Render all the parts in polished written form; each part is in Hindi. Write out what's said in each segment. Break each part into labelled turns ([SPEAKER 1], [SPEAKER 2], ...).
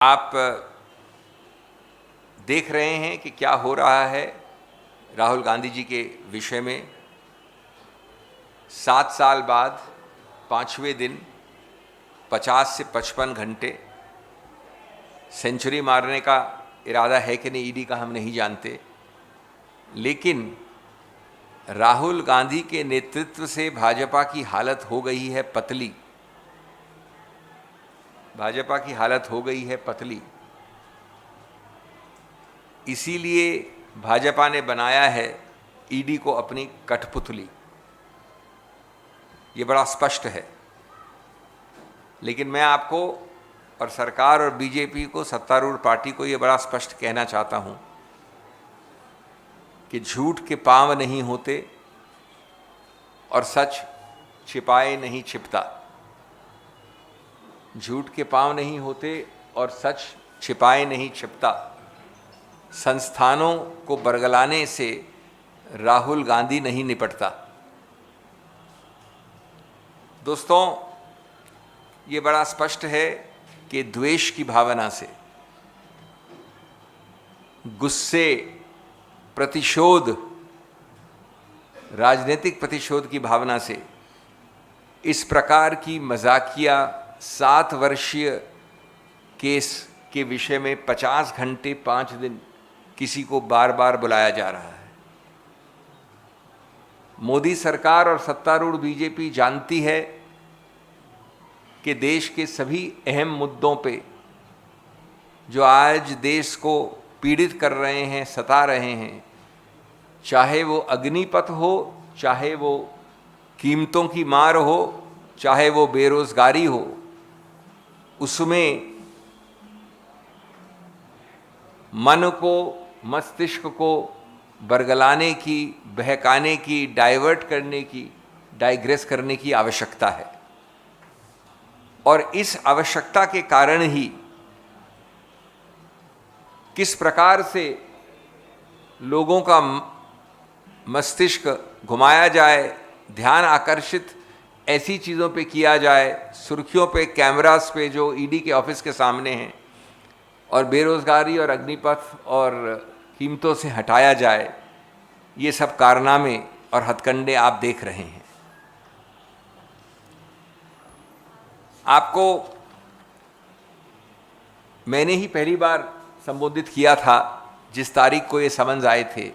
[SPEAKER 1] आप देख रहे हैं कि क्या हो रहा है राहुल गांधी जी के विषय में। 7 साल बाद 5वें दिन 50 से 55 घंटे सेंचुरी मारने का इरादा है कि नहीं ईडी का हम नहीं जानते, लेकिन राहुल गांधी के नेतृत्व से भाजपा की हालत हो गई है पतली। भाजपा की हालत हो गई है पतली, इसीलिए भाजपा ने बनाया है ईडी को अपनी कठपुतली। ये बड़ा स्पष्ट है, लेकिन मैं आपको और सरकार और बीजेपी को, सत्तारूढ़ पार्टी को ये बड़ा स्पष्ट कहना चाहता हूं कि झूठ के पांव नहीं होते और सच छिपाए नहीं छिपता। झूठ के पांव नहीं होते और सच छिपाए नहीं छिपता। संस्थानों को बरगलाने से राहुल गांधी नहीं निपटता। दोस्तों, ये बड़ा स्पष्ट है कि द्वेष की भावना से, गुस्से, प्रतिशोध, राजनीतिक प्रतिशोध की भावना से इस प्रकार की मजाकिया 7 वर्षीय केस के विषय में 50 घंटे 5 दिन किसी को बार बार बुलाया जा रहा है। मोदी सरकार और सत्तारूढ़ बीजेपी जानती है कि देश के सभी अहम मुद्दों पे जो आज देश को पीड़ित कर रहे हैं, सता रहे हैं, चाहे वो अग्निपथ हो, चाहे वो कीमतों की मार हो, चाहे वो बेरोजगारी हो, उसमें मन को, मस्तिष्क को बरगलाने की, बहकाने की, डाइवर्ट करने की, डाइग्रेस करने की आवश्यकता है। और इस आवश्यकता के कारण ही किस प्रकार से लोगों का मस्तिष्क घुमाया जाए, ध्यान आकर्षित ऐसी चीज़ों पे किया जाए, सुर्खियों पे, कैमरास पे जो ईडी के ऑफिस के सामने हैं, और बेरोजगारी और अग्निपथ और कीमतों से हटाया जाए, ये सब कारनामे और हथकंडे आप देख रहे हैं। आपको मैंने ही पहली बार संबोधित किया था जिस तारीख को ये समन्स आए थे,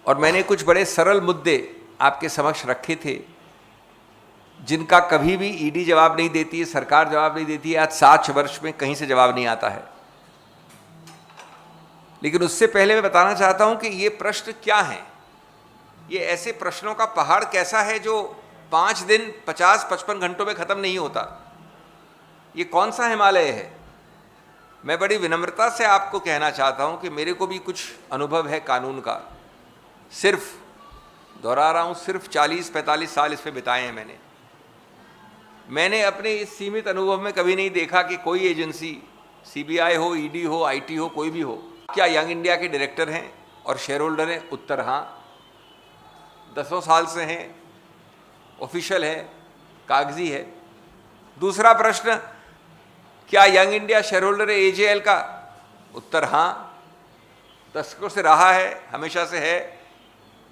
[SPEAKER 1] और मैंने कुछ बड़े सरल मुद्दे आपके समक्ष रखे थे जिनका कभी भी ईडी जवाब नहीं देती है, सरकार जवाब नहीं देती है। आज 7 वर्ष में कहीं से जवाब नहीं आता है। लेकिन उससे पहले मैं बताना चाहता हूं कि ये प्रश्न क्या हैं। ये ऐसे प्रश्नों का पहाड़ कैसा है जो 5 दिन 50-55 घंटों में खत्म नहीं होता। ये कौन सा हिमालय है। मैं बड़ी विनम्रता से आपको कहना चाहता हूं कि मेरे को भी कुछ अनुभव है कानून का। सिर्फ दोहरा रहा हूं, सिर्फ 40-45 साल इस पे बिताए हैं मैंने अपने इस सीमित अनुभव में कभी नहीं देखा कि कोई एजेंसी, सीबीआई हो, ईडी हो, आईटी हो, कोई भी हो, क्या यंग इंडिया के डायरेक्टर हैं और शेयर होल्डर हैं? उत्तर हाँ, 10 साल से हैं, ऑफिशियल है, कागजी है। दूसरा प्रश्न, क्या यंग इंडिया शेयर होल्डर है एजेएल का? उत्तर हाँ, दशकों से रहा है, हमेशा से है,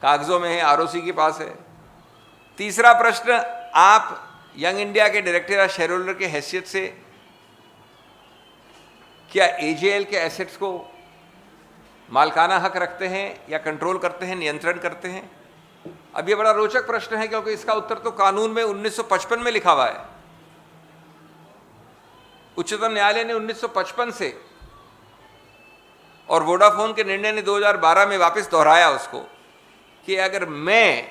[SPEAKER 1] कागजों में है, आरओसी के पास है। तीसरा प्रश्न, आप यंग इंडिया के डायरेक्टर या शेयर होल्डर के हैसियत से क्या एजेएल के एसेट्स को मालकाना हक रखते हैं या कंट्रोल करते हैं, नियंत्रण करते हैं? अब ये बड़ा रोचक प्रश्न है, क्योंकि इसका उत्तर तो कानून में 1955 में लिखा हुआ है। उच्चतम न्यायालय ने 1955 से, और वोडाफोन के निर्णय ने 2012 में वापस दोहराया उसको, कि अगर मैं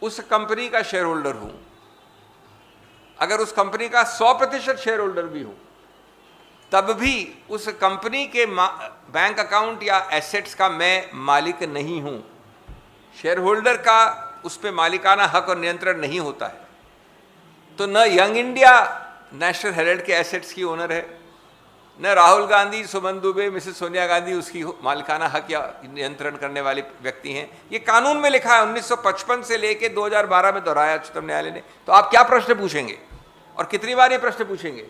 [SPEAKER 1] उस कंपनी का शेयर होल्डर हूं, अगर उस कंपनी का 100% शेयर होल्डर भी हूं, तब भी उस कंपनी के बैंक अकाउंट या एसेट्स का मैं मालिक नहीं हूं। शेयर होल्डर का उस पर मालिकाना हक और नियंत्रण नहीं होता है। तो न यंग इंडिया नेशनल हेराल्ड के एसेट्स की ओनर है, न राहुल गांधी, सुमन दुबे, मिसेस सोनिया गांधी उसकी मालिकाना हक या नियंत्रण करने वाले व्यक्ति हैं। ये कानून में लिखा है, 1955 से लेके 2012 में दोहराया उच्चतम न्यायालय ने। तो आप क्या प्रश्न पूछेंगे और कितनी बार ये प्रश्न पूछेंगे?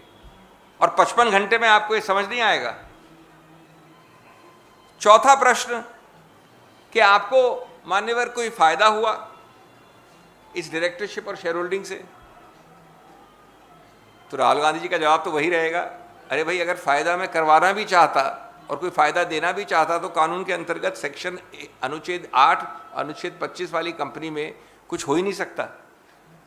[SPEAKER 1] और 55 घंटे में आपको ये समझ नहीं आएगा। चौथा प्रश्न कि आपको मान्यवर कोई फायदा हुआ इस डायरेक्टरशिप और शेयर होल्डिंग से, तो राहुल गांधी जी का जवाब तो वही रहेगा, अरे भाई अगर फायदा मैं करवाना भी चाहता और कोई फायदा देना भी चाहता तो कानून के अंतर्गत सेक्शन अनुच्छेद 8 अनुच्छेद 25 वाली कंपनी में कुछ हो ही नहीं सकता।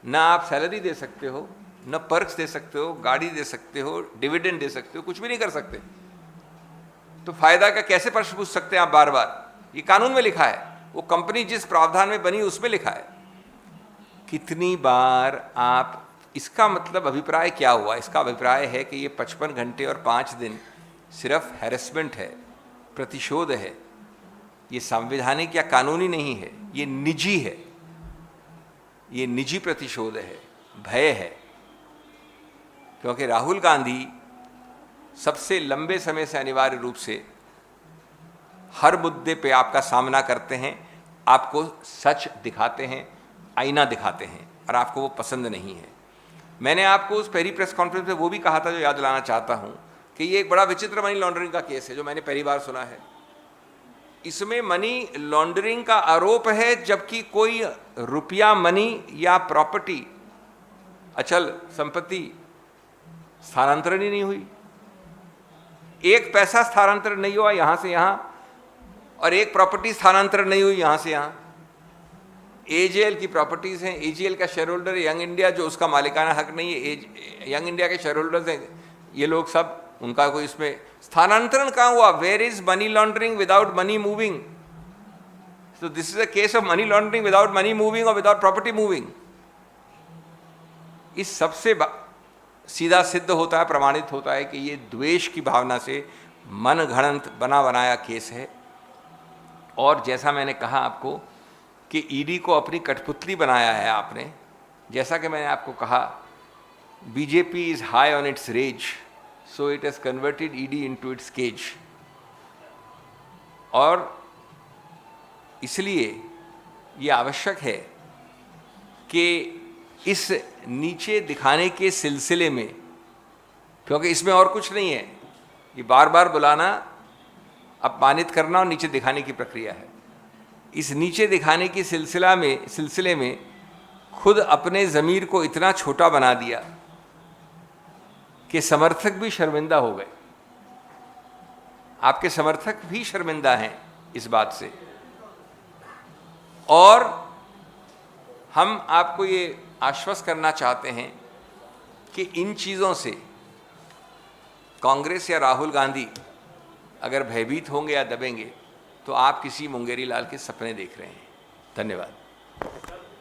[SPEAKER 1] ना आप सैलरी दे सकते हो, न पर्क्स दे सकते हो, गाड़ी दे सकते हो, डिविडेंड दे सकते हो, कुछ भी नहीं कर सकते। तो फायदा का कैसे प्रश्न पूछ सकते हैं आप बार बार? ये कानून में लिखा है, वो कंपनी जिस प्रावधान में बनी उसमें लिखा है। कितनी बार आप, इसका मतलब अभिप्राय क्या हुआ? इसका अभिप्राय है कि ये 55 घंटे और 5 दिन सिर्फ हैरेसमेंट है, प्रतिशोध है, ये संवैधानिक या कानूनी नहीं है, ये निजी है, ये निजी प्रतिशोध है, भय है। क्योंकि राहुल गांधी सबसे लंबे समय से अनिवार्य रूप से हर मुद्दे पे आपका सामना करते हैं, आपको सच दिखाते हैं, आईना दिखाते हैं, और आपको वो पसंद नहीं है। मैंने आपको उस पहली प्रेस कॉन्फ्रेंस में वो भी कहा था, जो याद दिलाना चाहता हूं, कि ये एक बड़ा विचित्र मनी लॉन्ड्रिंग का केस है जो मैंने पहली बार सुना है। इसमें मनी लॉन्ड्रिंग का आरोप है, जबकि कोई रुपया, मनी या प्रॉपर्टी, अचल संपत्ति स्थानांतरण ही नहीं हुई। एक पैसा स्थानांतरण नहीं हुआ यहां से यहां, और एक प्रॉपर्टी स्थानांतरण नहीं हुई यहां से यहां। एजेएल की प्रॉपर्टीज हैं, एजेएल का शेयर होल्डर यंग इंडिया, जो उसका मालिकाना हक नहीं है, यंग इंडिया के शेयर होल्डर्स हैं ये लोग सब, उनका कोई इसमें स्थानांतरण कहां हुआ? Where is money laundering without money moving? So this is a case of money laundering without money moving और विदाउट प्रॉपर्टी मूविंग। इस सबसे सीधा सिद्ध होता है, प्रमाणित होता है कि ये द्वेष की भावना से मन घड़ंत बना बनाया केस है। और जैसा मैंने कहा आपको कि ईडी को अपनी कठपुतली बनाया है आपने, जैसा कि मैंने आपको कहा, BJP is high on its rage, so it has converted ED into its cage. और इसलिए ये आवश्यक है कि इस नीचे दिखाने के सिलसिले में, क्योंकि इसमें और कुछ नहीं है, ये बार बार बुलाना, अपमानित करना और नीचे दिखाने की प्रक्रिया है। इस नीचे दिखाने की सिलसिले में खुद अपने ज़मीर को इतना छोटा बना दिया कि समर्थक भी शर्मिंदा हो गए। आपके समर्थक भी शर्मिंदा हैं इस बात से। और हम आपको ये आश्वस्त करना चाहते हैं कि इन चीज़ों से कांग्रेस या राहुल गांधी अगर भयभीत होंगे या दबेंगे तो आप किसी मुंगेरी लाल के सपने देख रहे हैं। धन्यवाद।